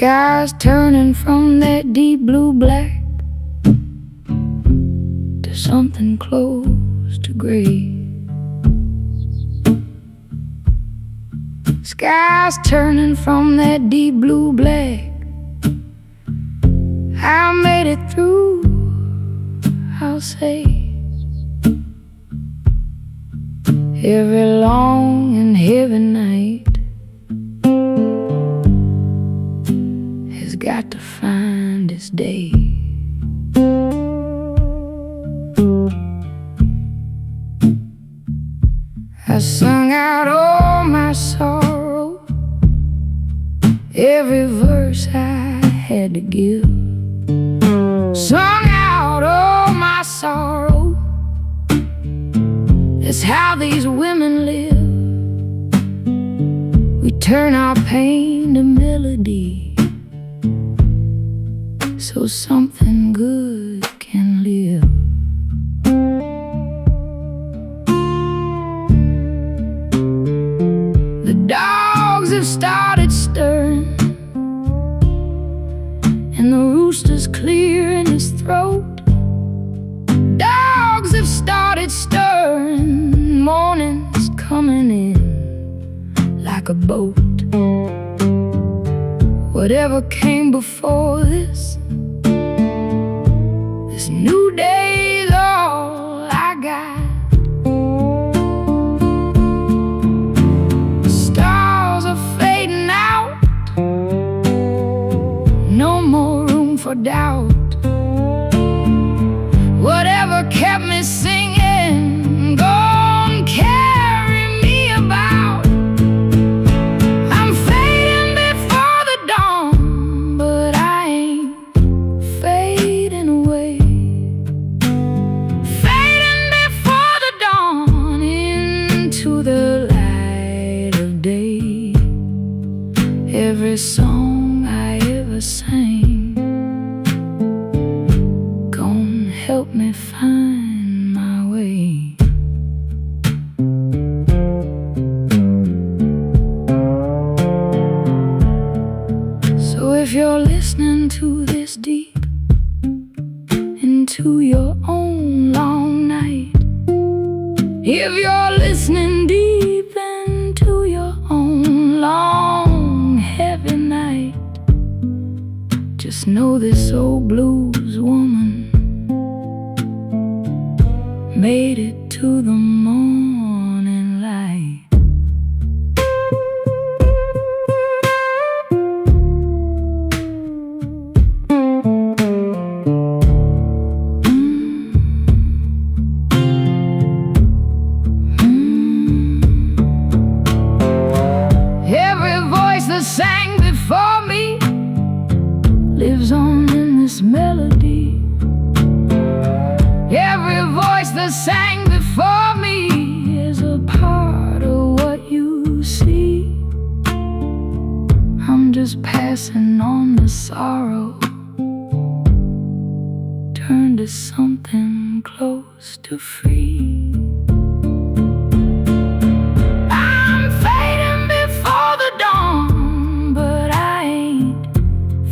Sky's turning from that deep blue black to something close to gray. Sky's turning from that deep blue black. I made it through, I'll say. Every long and heavy night has got to find its day. I sung out all my sorrow, every verse I had to give. Sung out all my sorrow, that's how these women live. We turn our pain to melody, so something good can live. The dogs have started stirring, and the rooster's clearing his throat. Dogs have started stirring, morning's coming in like a boat. Whatever came before this new day's all I got. Stars are fading out, no more room for doubt. Whatever kept me singing, gon' carry me about. I'm fading before the dawn, but I ain't fading away. Fading before the dawn into the light of day. Every song I ever sang gon' help me find my way. So if you're listening to this deep into your own long night, if you're listening deep into your own long heavy night, just know this old blues woman made it to the morning light. Every voice that sang before me lives on in this melody. Every voice that sang before me is a part of what you see. I'm just passing on the sorrow, turn to something close to free. I'm fading before the dawn, but I ain't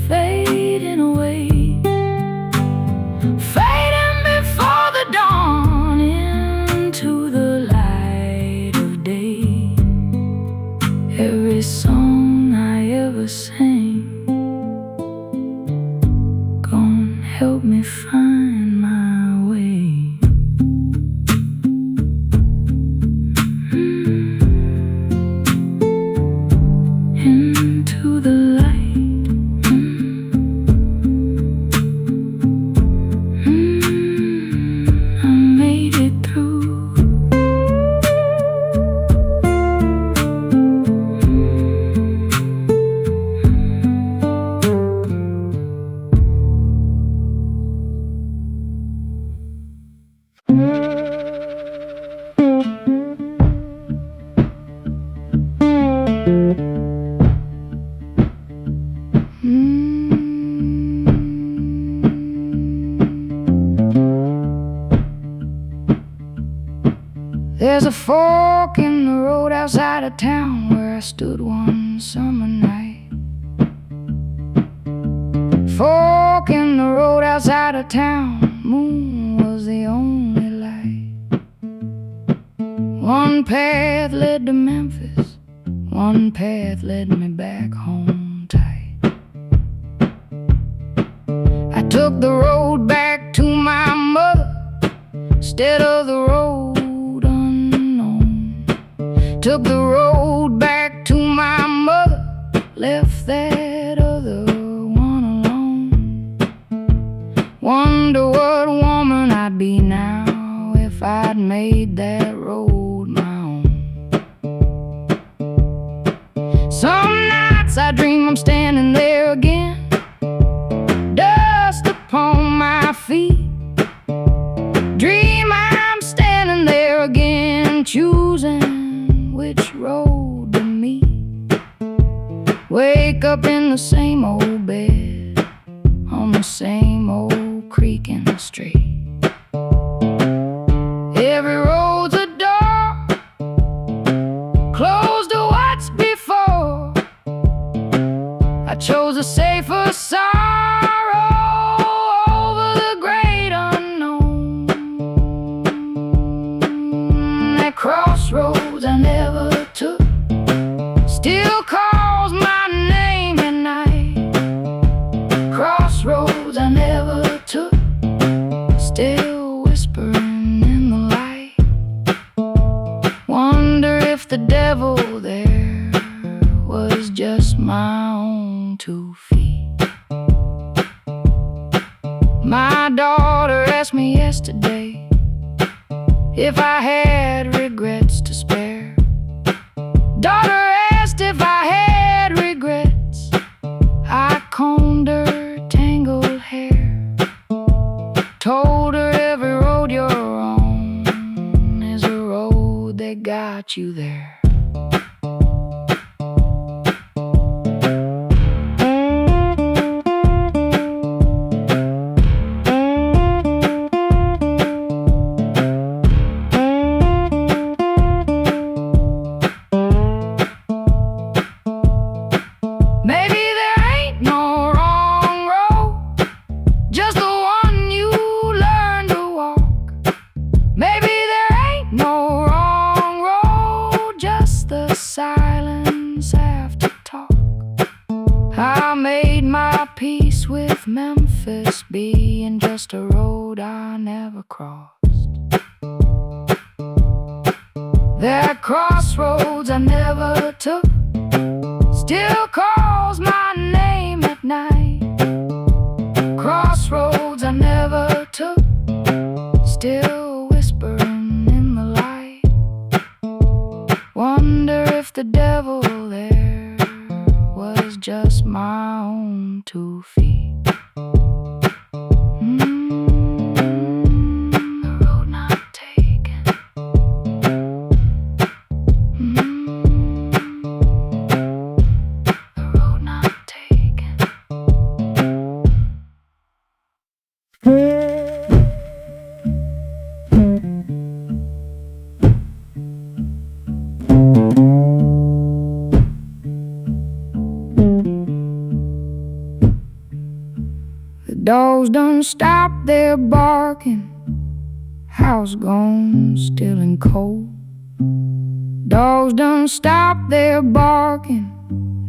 fading away. Fading before the dawn into the light of day. Every song I ever sang gon' help me find my way. Into the light. I made it through. There's a fork in the road outside of town where I stood one summer night. fork in the road outside of town, moon was the only light. One path led to Memphis, one path led me back home tight. I took the road back to my mother instead of the road unknown. Took the road back to my mother, left that other one alone. Wonder what woman I'd be now if I'd made that road my own. Some nights I dream I'm standing there again, dust upon my feet. Dream I'm standing there again, choosing which road to meet. Wake up in the same old bed, on the same old creaking street. Every road's a door, closed to what's before. I chose a safer sorrow over the great unknown. That crossroads I never took still calls my name at night. Crossroads I never took still whispering in the light. Wonder if the devil there was just my own 2 feet. My daughter asked me yesterday if I had regrets to spare. Daughter asked if I had regrets. I combed her tangled hair, told her every road you're on is a road that got you there. Maybe there ain't no wrong road, just the one you learn to walk. Maybe there ain't no wrong road, just the silence after talk. I made my peace with Memphis being just a road I never crossed. That crossroads I never took still calls my name at night. Crossroads I never took still whispering in the light. Wonder if the devil there was just my own 2 feet. The road not taken. The road not taken. The dogs done stopped their barking, house gone still and cold. Dogs done stopped their barking,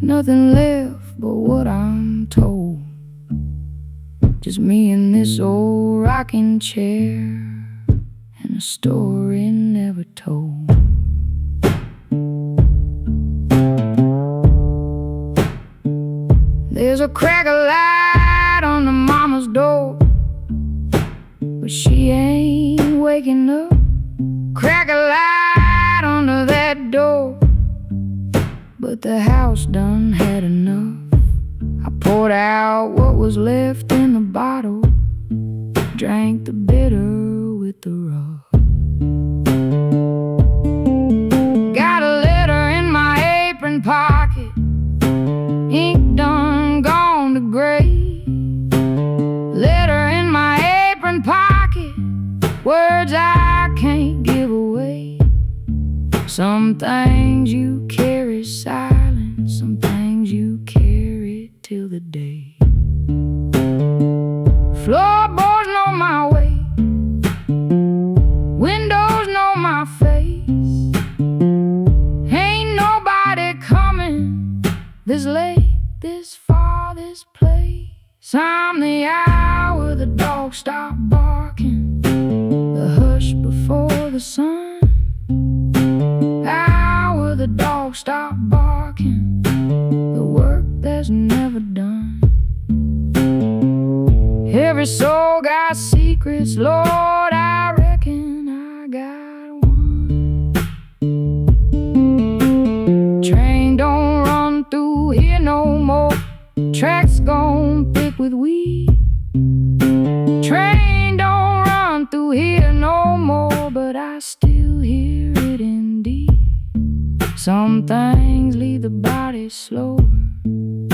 nothing left but what I'm told. Just me in this old rocking chair and a story never told. There's a crack of light on the mama's door, but she ain't waking up. Crack a light under that door, but the house done had enough. I poured out what was left in the bottle, drank the bitter with the rough. Got a letter in my apron pocket, ink done gone to gray. Letter in my apron pocket, words I can't give away. Some things you carry silent, some things you carry till the day. this late, this far, this place. I'm the hour the dogs stop barking, the hush before the sun. Hour the dogs stop barking, the work that's never done. Every soul got secrets, Lord, I reckon I got one. Train don't run through here no more, tracks gone thick with weed. Train don't run through here no more, but I still hear it indeed. Some things leave the body slower,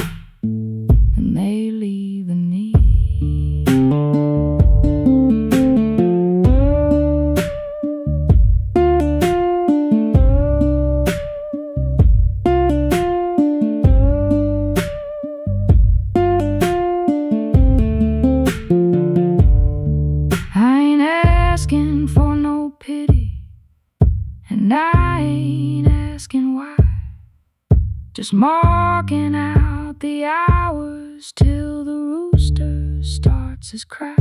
and they leave the need. I ain't asking for no pity, and I ain't asking why. Just marking out the hours till the rooster starts his cry.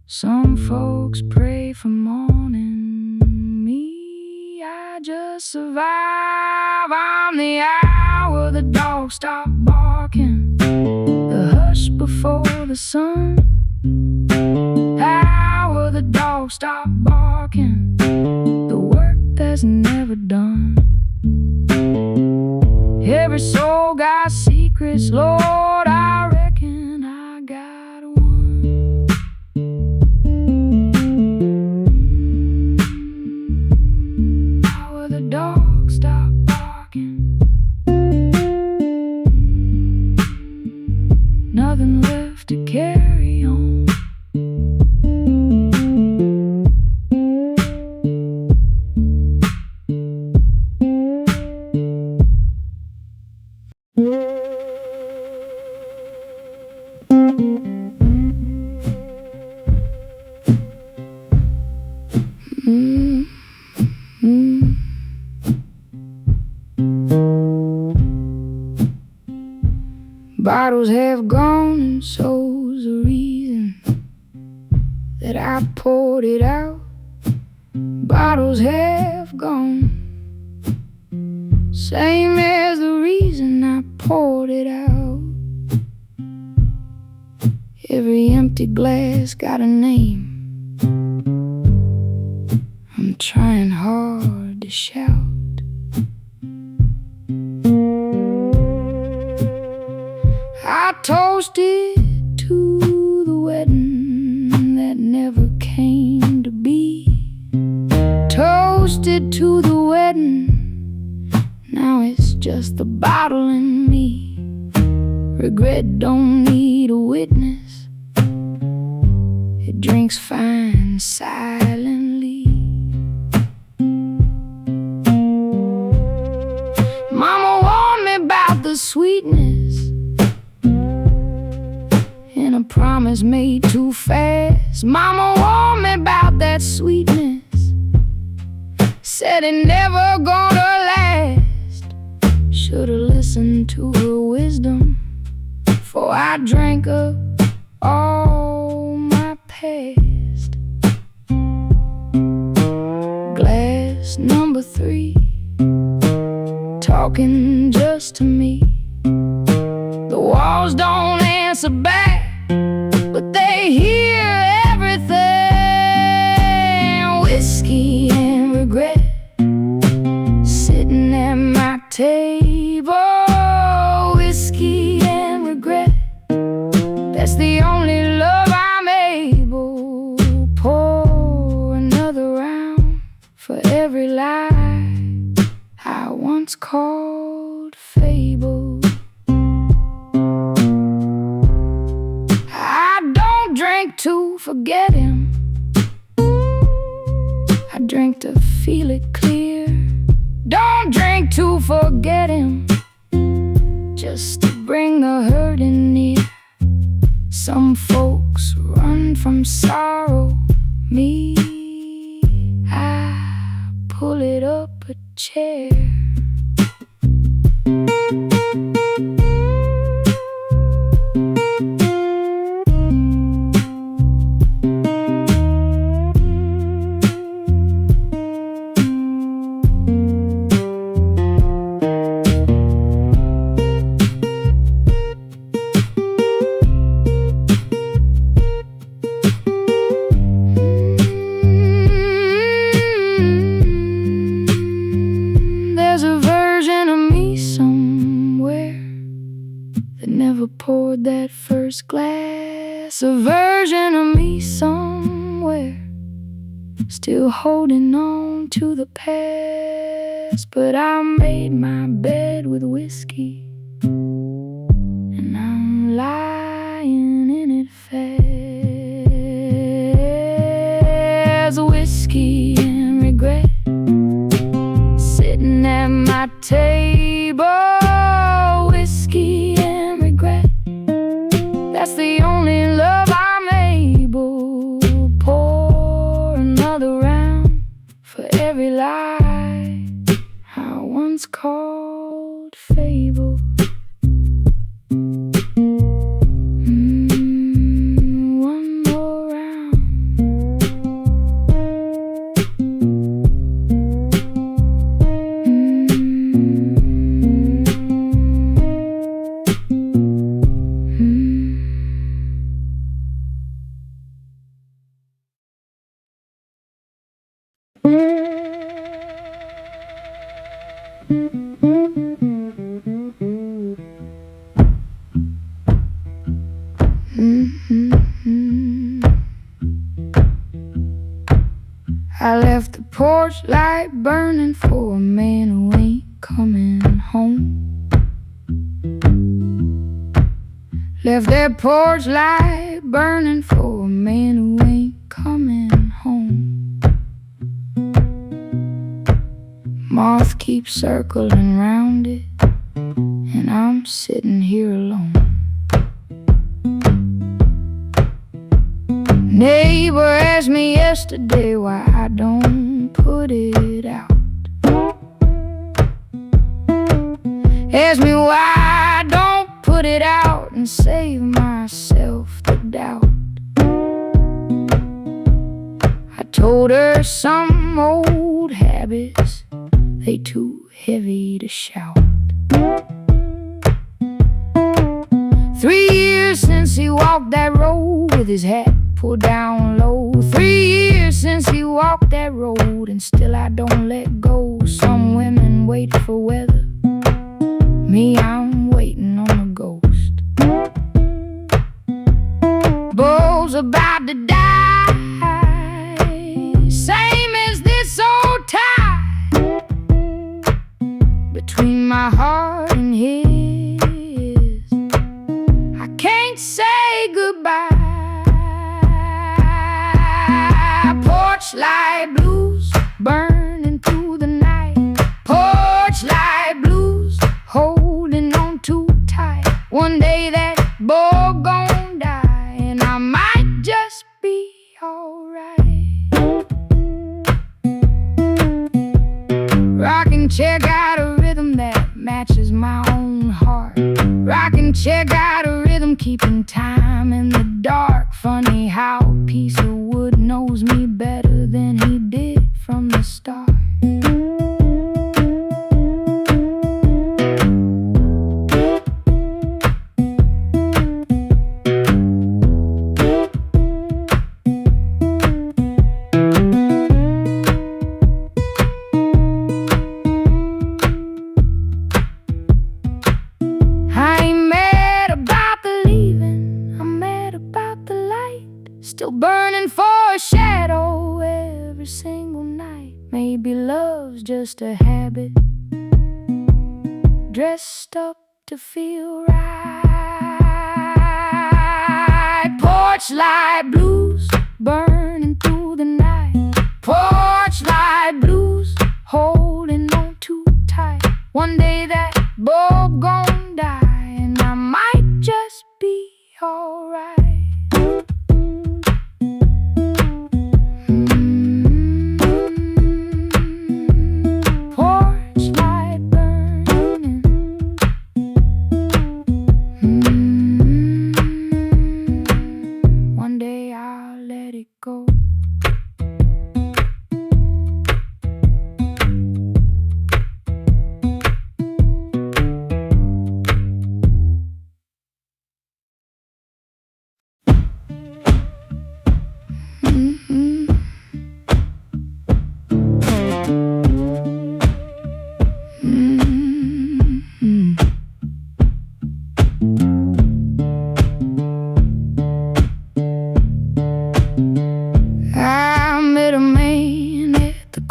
Some folks pray for morning, me, I just survive. I'm the hour the dogs stop barking, the hush before the sun. Hour the dogs stop barking, the work that's never done. Every soul got secrets, Lord, I reckon I got one. Hour the dogs stop barking, nothing left to carry on. Bottles have gone, and so's the reason that I poured it out. Bottles have gone, same as the reason I poured it out. Every empty glass got a name, I'm trying hard to shout. I toasted to the wedding that never came to be. Toasted to the wedding, now it's just the bottle and me. Regret don't need a witness, it drinks fine silently. Mama warned me about the sweetness in a promise made too fast. Mama warned me about that sweetness, said it never gonna last. Should've listened to her wisdom before I drank up all my past. Glass number 3, talking just to me. The walls don't answer back, but they hear everything. Whiskey and regret, sitting at my table. Whiskey and regret, that's the only love I'm able. Pour another round for every lie I once called fable. I don't drink to forget him, I drink to feel it clear. Don't drink to forget him, just to bring the hurting near. Some folks run from sorrow, me, I pull it up a chair. It's a version of me somewhere, still holding on to the past. But I made my bed with whiskey, and I'm lying in it fast. Whiskey and regret, sitting at my table. Whiskey and regret, that's the only love I'm able. Pour another round for every lie I once called fable. One more round. I left the porch light burning for a man who ain't coming home. Left that porch light burning for a man who ain't coming home. Moth keeps circling round it, and I'm sitting here alone. Neighbor asked me yesterday why I don't put it out. Asked me why I don't put it out and save myself the doubt. I told her some old habits, they too heavy to shout. 3 years since he walked that road with his hat pulled down low. 3 years since he walked that road, and still I don't let go. Some women wait for weather, me, I'm waiting on a ghost. Bull's about to die, same as this old tie between my heart and his. I can't say goodbye. Porch light blues burning through the night. Porch light blues holding on too tight. One day that boy gon' die, and I might just be alright. Rockin' chair got a rhythm that matches my own heart. Rockin' chair got a rhythm keeping time in the dark. Funny how a piece of wood knows me better than he did from the start. I ain't mad about the leaving, I'm mad about the light. Still burning for a shadow every single night. Maybe love's just a habit, dressed up to feel right. Porch light blues burning through the night. Porch light blues holding on too tight. One day that bulb gon' die, and I might just be alright. Porch light burning. One day I'll let it go.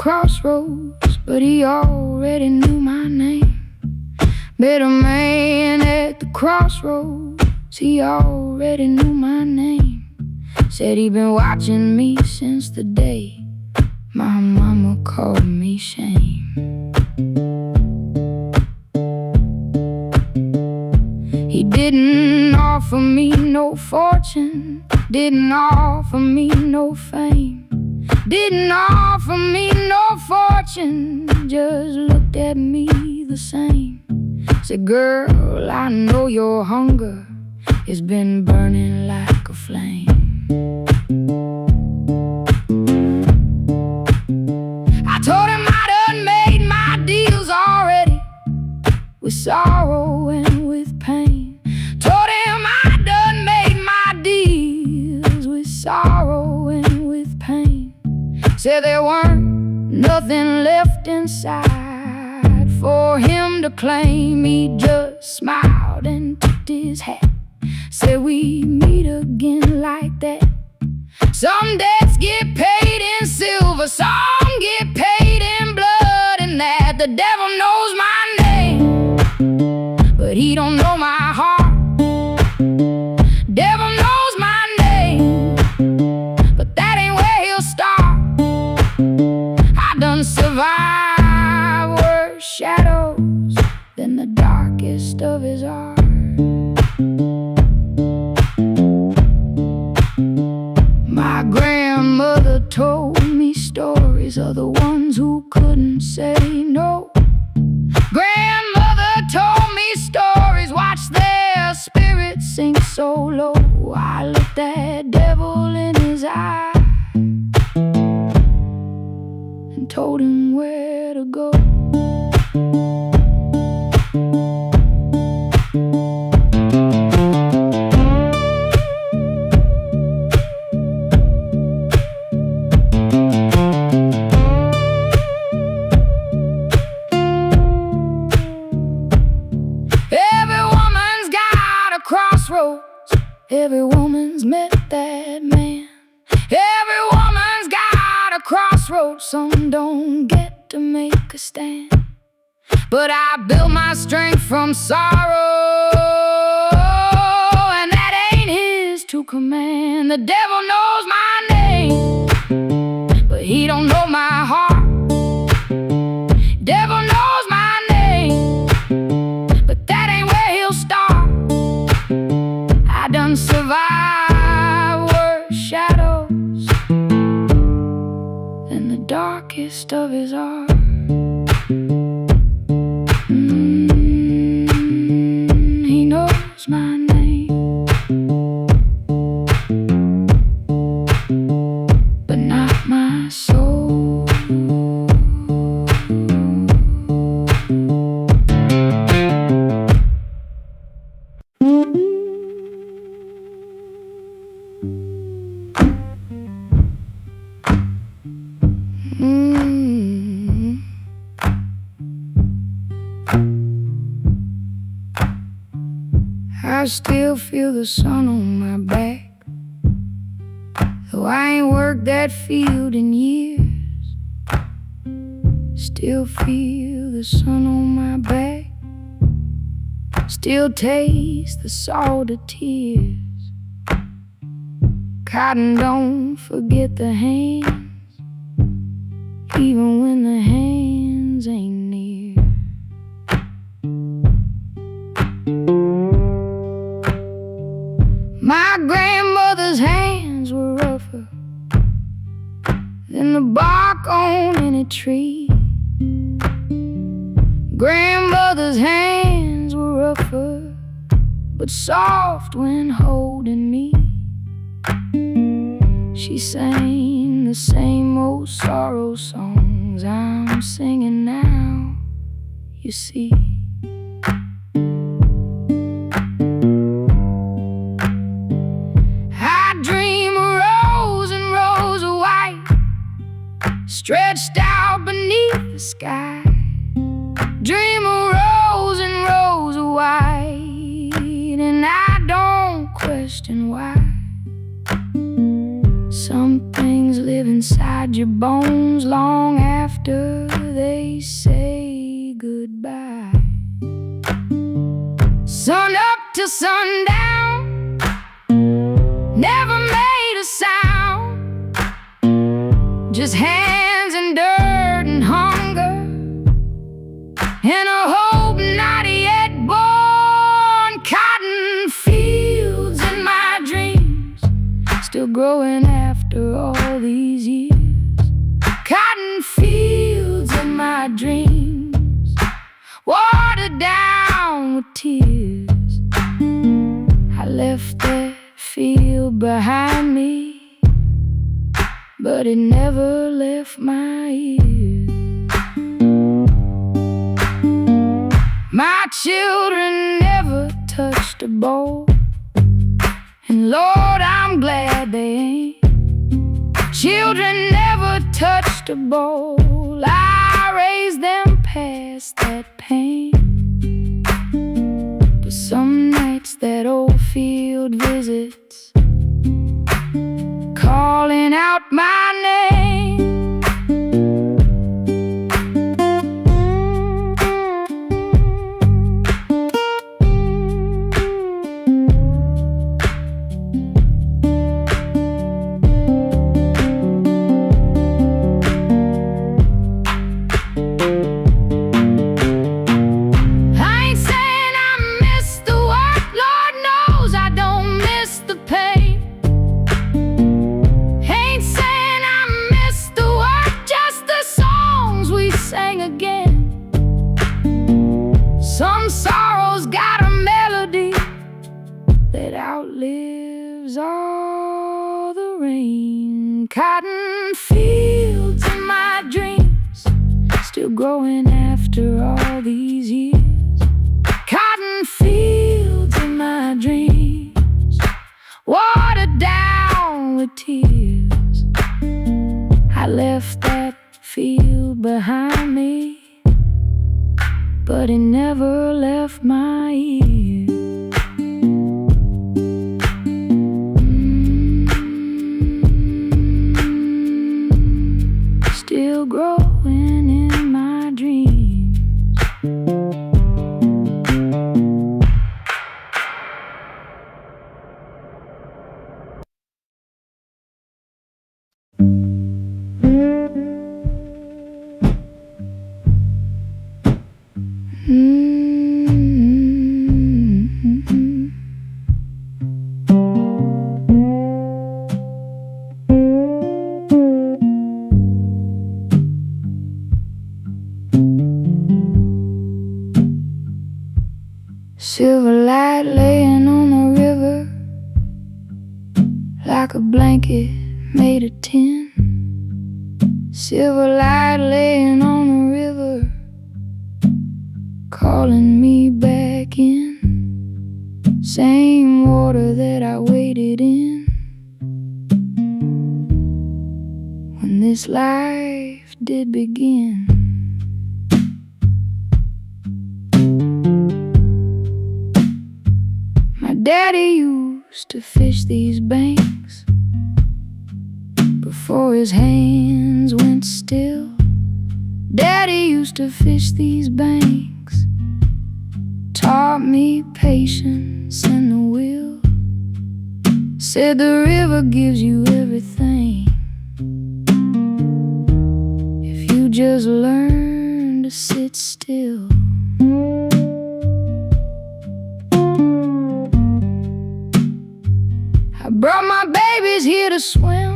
crossroads, but he already knew my name. Met a man at the crossroads, he already knew my name. Said he'd been watching me since the day my mama called me shame. He didn't offer me no fortune, didn't offer me no fame, didn't offer me no fortune, just looked at me the same. Said, girl, I know your hunger has been burning like a flame. I told him I done made my deals already, with sorrow and with pain. Told him I done made my deals with sorrow and with pain. Said there weren't nothing left inside for him to claim. He just smiled and tipped his hat. Said we meet again like that. Some debts get paid in silver, some get paid in blood, and that the devil knows my name, but he don't know my heart. Devil knows my name, but that ain't where he'll start. I done survived worse shadows than the darkest of his heart. My grandmother told me stories of the ones who couldn't say no. Grandmother told me stories, watched their spirits sink so low. I looked that devil in his eye and told him where to go. Crossroads, every woman's met that man. Every woman's got a crossroads, some don't get to make a stand. But I built my strength from sorrow, and that ain't his to command. The devil knows my name, but he don't know my heart. Devil knows my name, but that ain't where he'll start. I done survived worse shadows than the darkest of his heart. He knows my name, but not my soul. I still feel the sun on my back, though I ain't worked that field in years. Still feel the sun on my back, still taste the salt of tears. Cotton don't forget the hands, even when the hands ain't near. My grandmother's hands were rougher than the bark on any tree. Grandmother's hands were rougher, but soft when holding me. She sang the same old sorrow songs I'm singing now, you see. Stretched out beneath the sky, dream of rows and rows of white, and I don't question why. Some things live inside inside your bones long after they say goodbye. Sun up till sundown, never made a sound, just hands and dirt and hunger, and a hope not yet born. Cotton fields in my dreams, still growing after all these years. Cotton fields in my dreams, watered down with tears. I left that field behind me, but it never left my ears. My children never touched a bowl, and Lord, I'm glad they ain't. Children never touched a bowl, I raised them past that pain. But some nights that old field visits, calling out my name. Some sorrow's got a melody that outlives all the rain. Cotton fields in my dreams, still growing after all these years. Cotton fields in my dreams, watered down with tears. I left that field behind me, but it never left my ears. Still growing in my dreams. Silver light laying on the river, like a blanket made of tin. Silver light laying on the river, calling me back in. Same water that I waded in when this life did begin. My daddy used to fish these banks before his hands went still. Daddy used to fish these banks, taught me patience and the will. Said the river gives you everything if you just learn to sit still. I brought my babies here to swim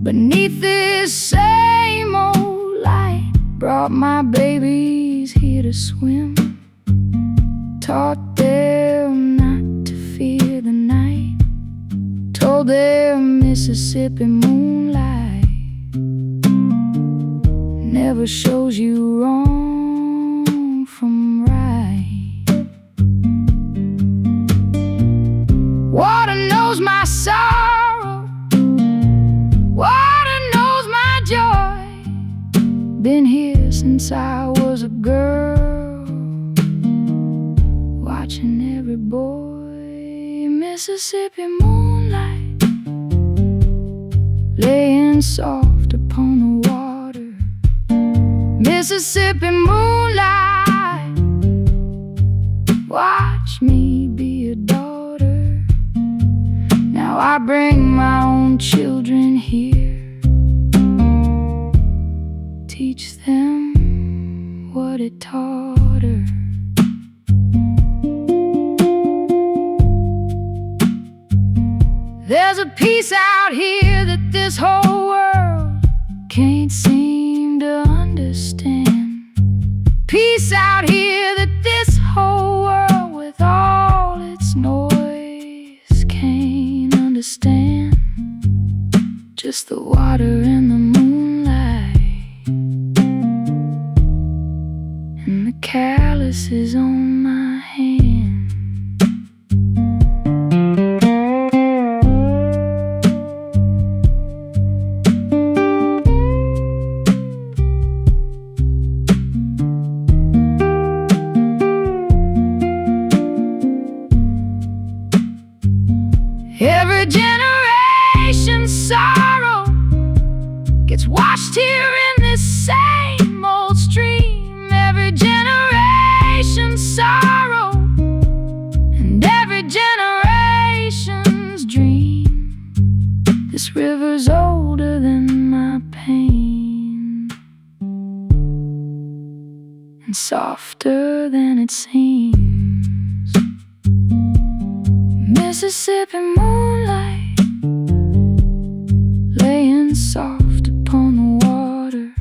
beneath this same old light. Brought my babies here to swim, taught them not to fear the night, told them Mississippi moonlight never shows you wrong from right. Water knows my sorrow, water knows my joy. Been here since I was a girl, watching every boy. Mississippi moonlight laying soft upon the water. Mississippi moonlight, watch me be a daughter. Now I bring my own children here, teach them what it taught her. There's a peace out here that this whole world can't seem to understand. Peace out here that this whole world with all its noise can't understand. Just the water and the moonlight and the calluses on my hand. Every generation's sorrow gets washed here in this same old stream. Every generation's sorrow and every generation's dream. This river's older than my pain and softer than it seems. Mississippi moonlight, laying soft upon the water.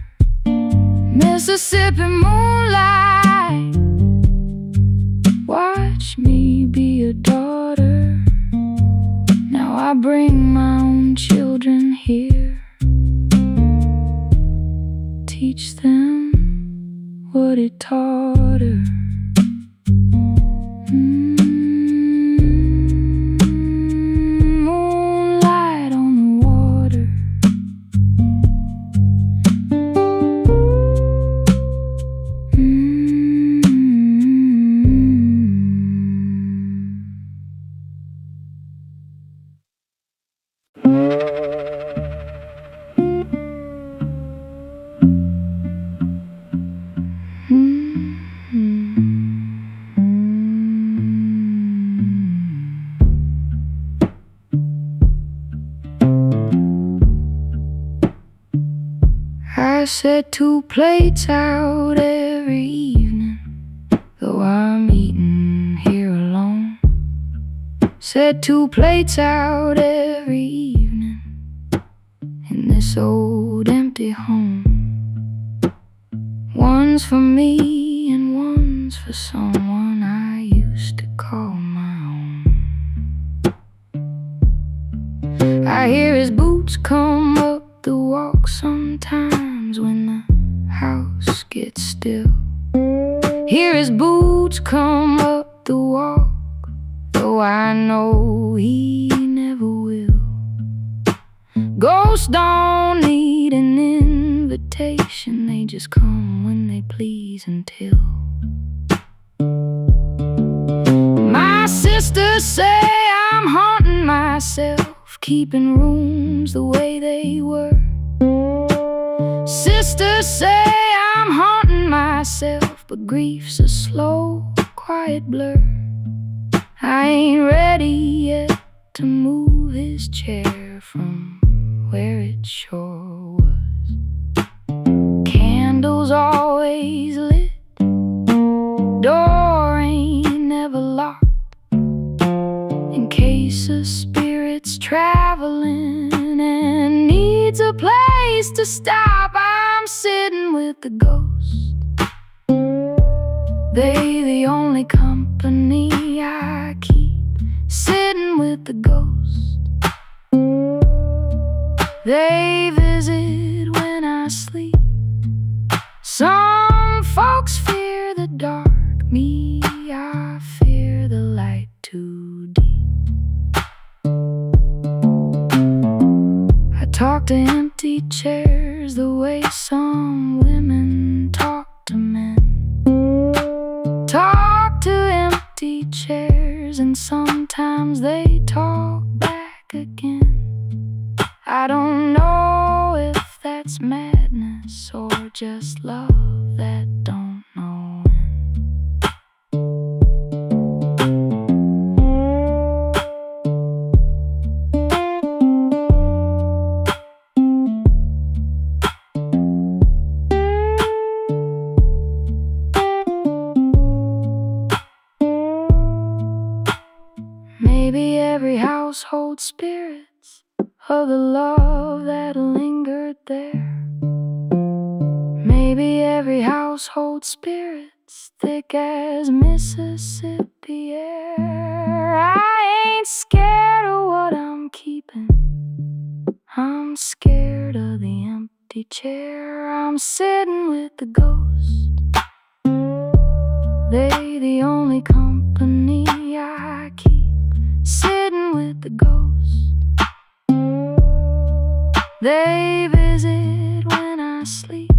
Mississippi moonlight, watch me be a daughter. Now I bring my own children here, teach them what it taught her. I set 2 plates out every evening, though I'm eating here alone. Set 2 plates out every evening in this old empty home. One's for me and one's for someone I used to call my own. I hear his boots come up the walk sometimes when the house gets still. Hear his boots come up the walk, though I know he never will. Ghosts don't need an invitation, they just come when they please until my sisters say I'm haunting myself, keeping rooms the way they were. Sisters say I'm haunting myself, but grief's a slow, quiet blur. I ain't ready yet to move his chair from where it sure was. Candles always lit, door ain't never locked, in case a spirit's traveling and needs a place to stop. I'm sitting with the ghost, they the only company I keep. Sitting with the ghost, they visit when I sleep. Some folks fear the dark, me, I fear the light too deep. I talk to empty chairs the way some women talk to men. Talk to empty chairs and sometimes they talk back again. I don't know it's madness or just love that don't know when. Maybe every house holds spirits of the love that lingered there. Maybe every house holds spirits thick as Mississippi air. I ain't scared of what I'm keeping, I'm scared of the empty chair. I'm sitting with the ghost, they the only company I keep. Sitting with the ghost, they visit when I sleep.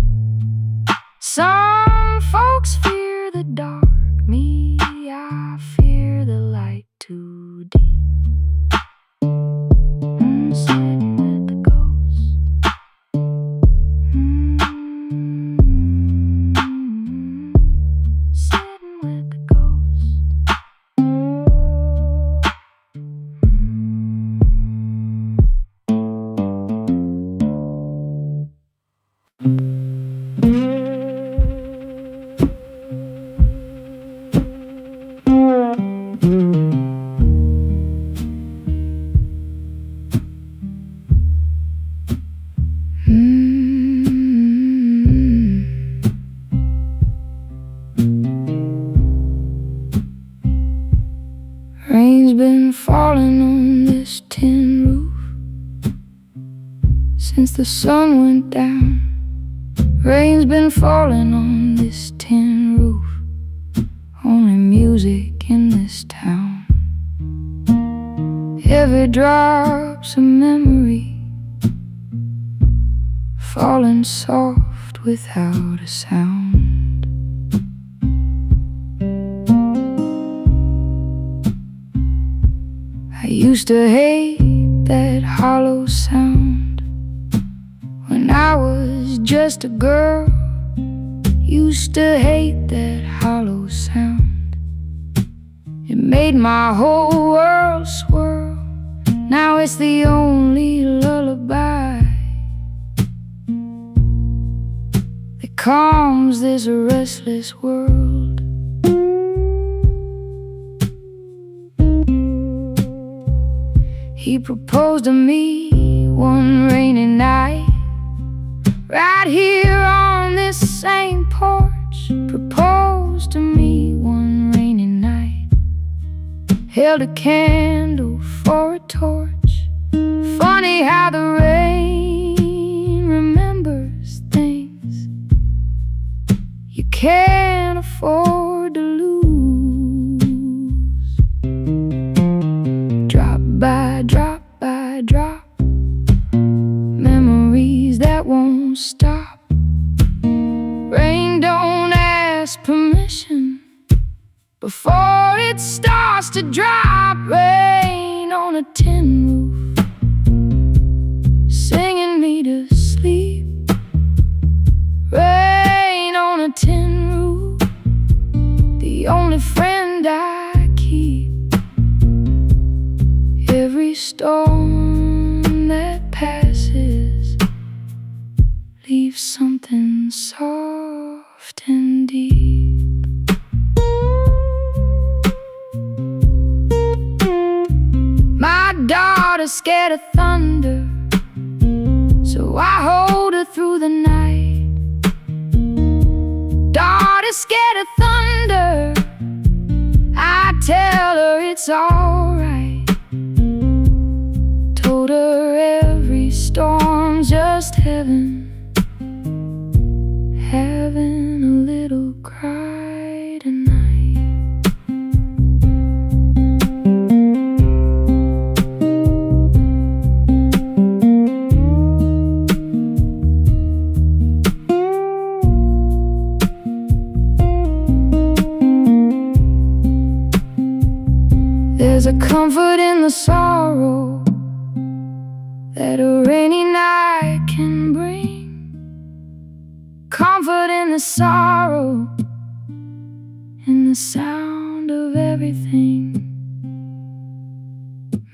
Some folks fear the dark, me, I fear the light too deep. Sitting with the ghost. Sitting with the ghost. Rain's been falling on this tin roof since the sun went down. Rain's been falling on this tin roof, only music in this town. Every drop's a memory, falling soft without a sound. I used to hate that hollow sound when I was just a girl. Used to hate that hollow sound, it made my whole world swirl. Now it's the only lullaby that calms this restless world. He proposed to me one rainy night, right here on this same porch. Proposed to me one rainy night, held a candle for a torch. Funny how the rain remembers things you can't afford to lose. Drop by drop, memories that won't stop. Rain don't ask permission before it starts to drop. Rain on a tin roof, singing me to sleep. Rain on a tin roof, the only friend I keep. Every storm that passes leaves something soft and deep. My daughter's scared of thunder, so I hold her through the night. Daughter's scared of thunder, I tell her it's alright. Told her every storm's just heaven, having a little cry tonight. There's a comfort in the sorrow that a rainy night can bring. comfort in the sorrow, in the sound of everything.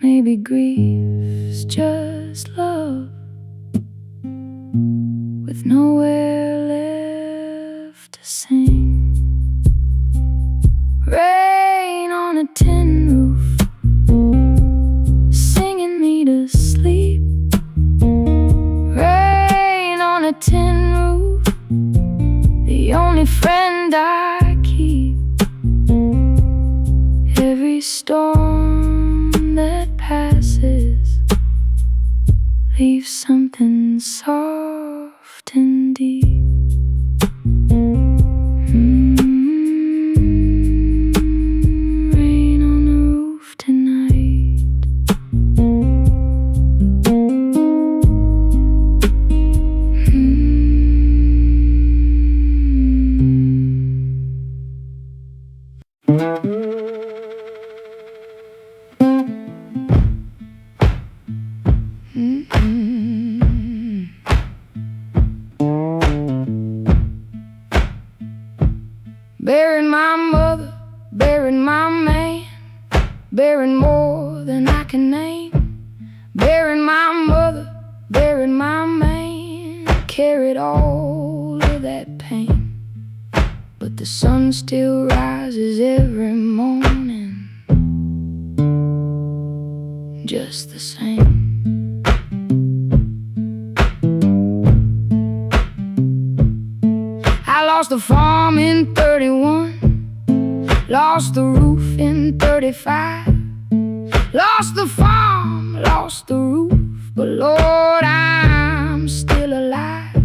Maybe grief's just love, with nowhere left to sing. Rain on a tin roof, singing me to sleep. Rain on a tin roof, the only friend I keep. Every storm that passes leaves something soft and deep. Rain on the roof tonight. Burying my mother, burying my man, burying more than I can name. Burying my mother, burying my man, carried all of that pain. But the sun still rises every morning, just the same. I lost the farm in 31, lost the roof in 35. Lost the farm, lost the roof, but Lord, I'm still alive.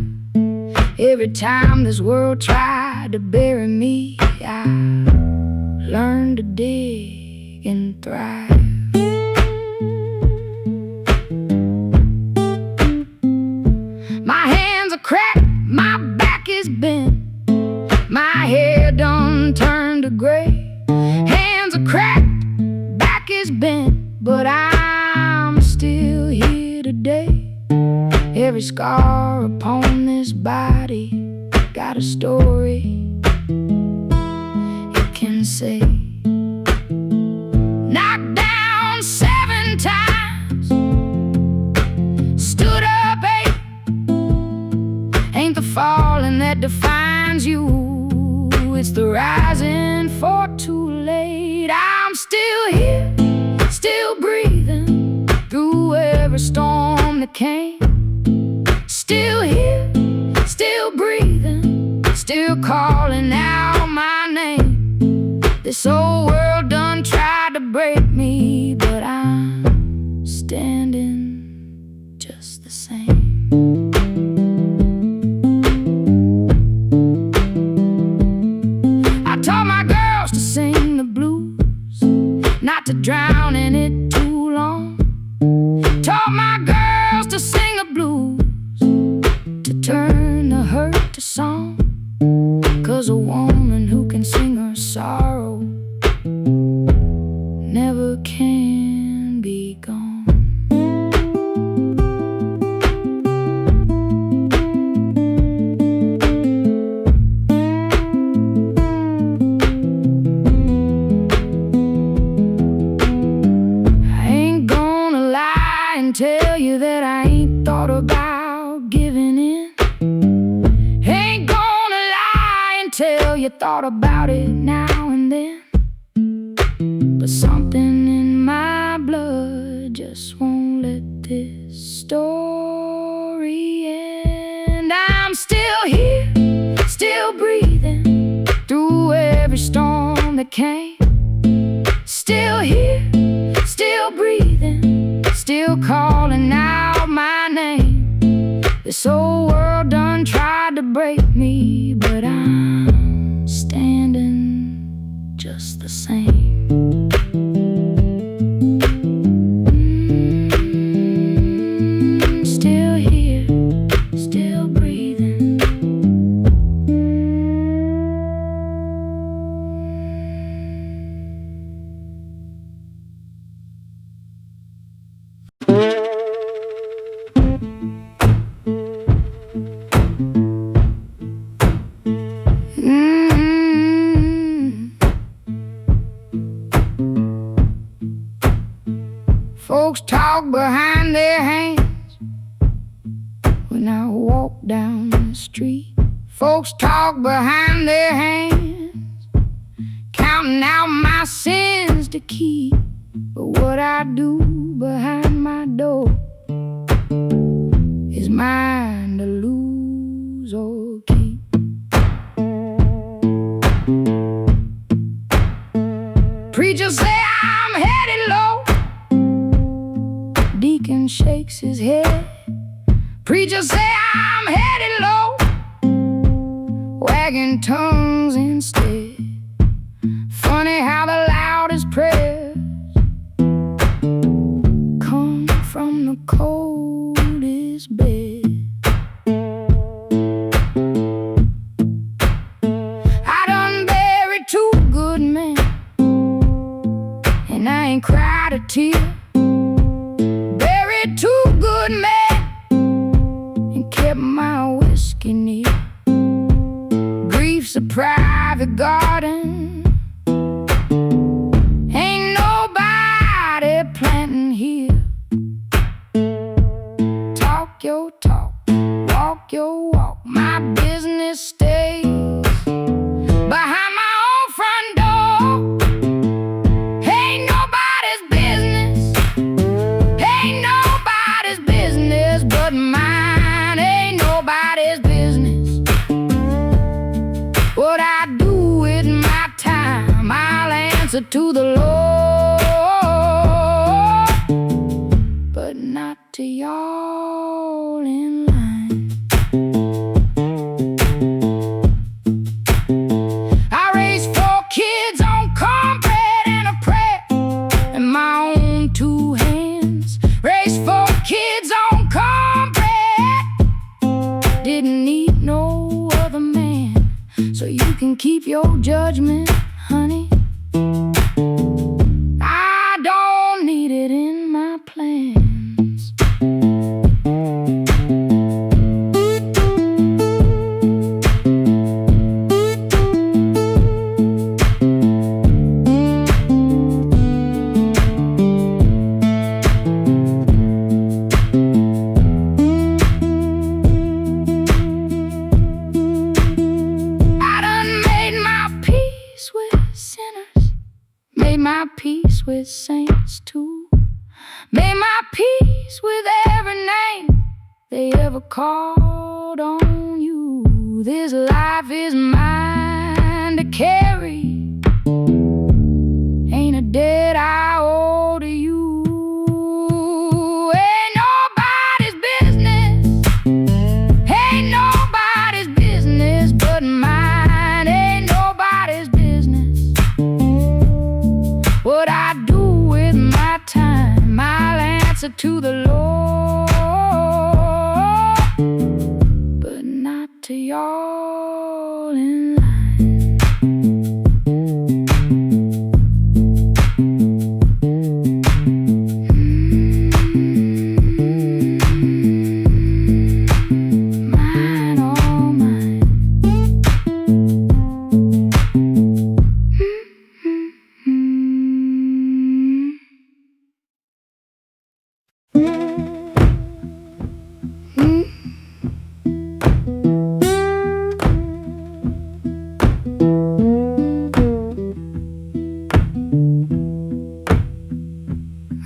Every time this world tried to bury me, I learned to dig and thrive. My hands are cracked, my back is bent, my hair done turned to gray. Hands are cracked, back is bent, but I'm still here today. Every scar upon this body got a story it can say. Knocked down 7 times, stood up 8. Ain't the falling that defines you, it's the rising for too late. I'm still here, still breathing through every storm that came. Still here, still breathing, still calling out my name. This old world done tried to break me, but I'm standing just the same. I taught my girls to sing the blues, not to drown in it too long. Taught my girls to sing the blues, to turn the hurt to song. 'Cause a woman who can sing her sorrow never can be gone. I ain't gonna lie and tell you that I ain't thought about giving in. Ain't gonna lie and tell you thought about it now and then. But something in my blood just won't let this story end. I'm still here, still breathing through every storm that came. Still here, still breathing, still calling out my name. This old world done tried to break me, but I'm standing just the same. Still here, still breathing. talk behind their hands. When I walk down the street, folks talk behind their hands, counting out my sins to keep. But what I do behind my door is mine to lose or keep. Preacher say I'm headed low, deacon shakes his head. Preacher say I'm headed low, wagging tongues instead. Funny how the loudest prayers come from the coldest bed. I done buried two good men, and I ain't cried a tear. Buried two good men, kept my whiskey near. Grief's a private garden, ain't nobody planting here. Talk your talk, walk your walk, my business stays behind my own front door. Ain't nobody's business, ain't nobody's business but mine. Nobody's business. What I do with my time, I'll answer to the Lord, but not to y'all in line. I raised 4 kids on cornbread and a prayer in my own 2 hands. Raised 4 kids on cornbread, didn't need no other man. So you can keep your judgment, honey. I don't need it in my plans. Made my peace with saints too. Made my peace with every name they ever called on you. This life is mine to carry, ain't a debt I owe to you. Ain't nobody's business, ain't nobody's business but mine. Ain't nobody's business. What I do with my time, I'll answer to the Lord, but not to y'all in line. Mine, all mine.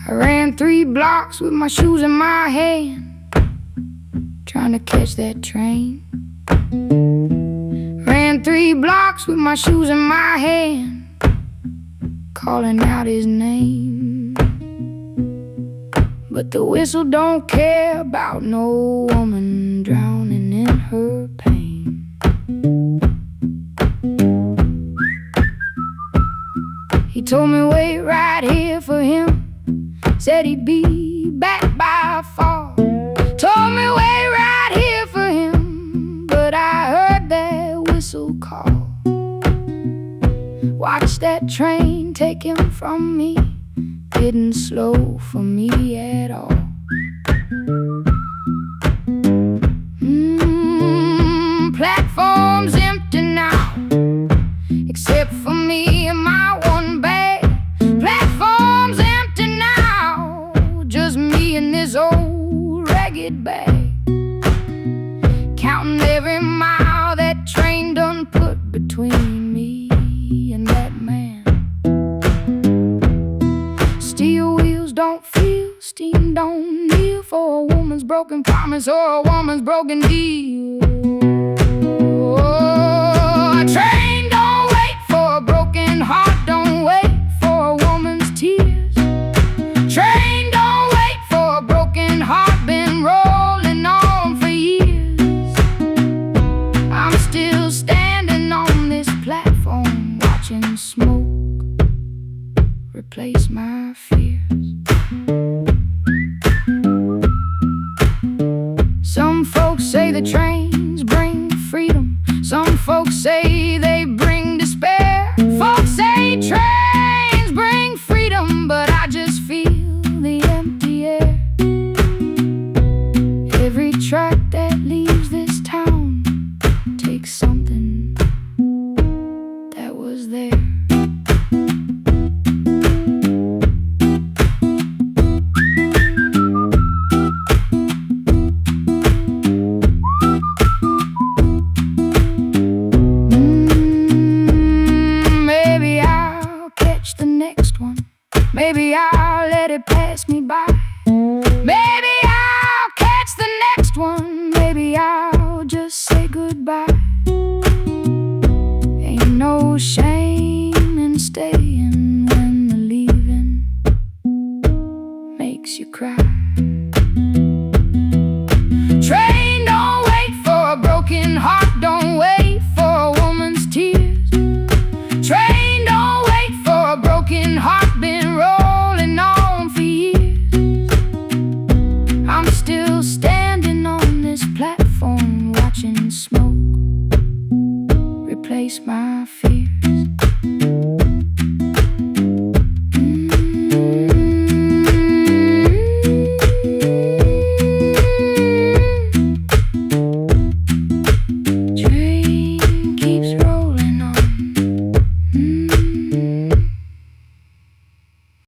I ran 3 blocks with my shoes in my hand, trying to catch that train. Ran 3 blocks with my shoes in my hand, calling out his name. But the whistle don't care about no woman drowning in her pain. He told me wait right here for him, said he'd be back by fall. Told me wait right here for him, but I heard that whistle call. Watch that train take him from me, didn't slow for me at all. Platform's empty now, except for me and my one bag. Platform's empty now, just me mile that train done put between me and that man. Steel wheels don't feel, steam don't kneel for a woman's broken promise or a woman's broken deal. Oh, a train don't wait for a broken heart, don't wait for a woman's tears. Train don't wait for a broken heart, been rolling on for years. I'm still standing on this platform, watching smoke replace my fears. Some folks say the trains bring freedom, some folks say they bring despair. Folks say trains bring freedom, but I just feel the empty air. Every track that leaves this town takes something that was there. Maybe I'll catch the next one. Maybe I'll let it pass me by. Maybe I'll catch the next one. Maybe I'll just say goodbye. Ain't no shame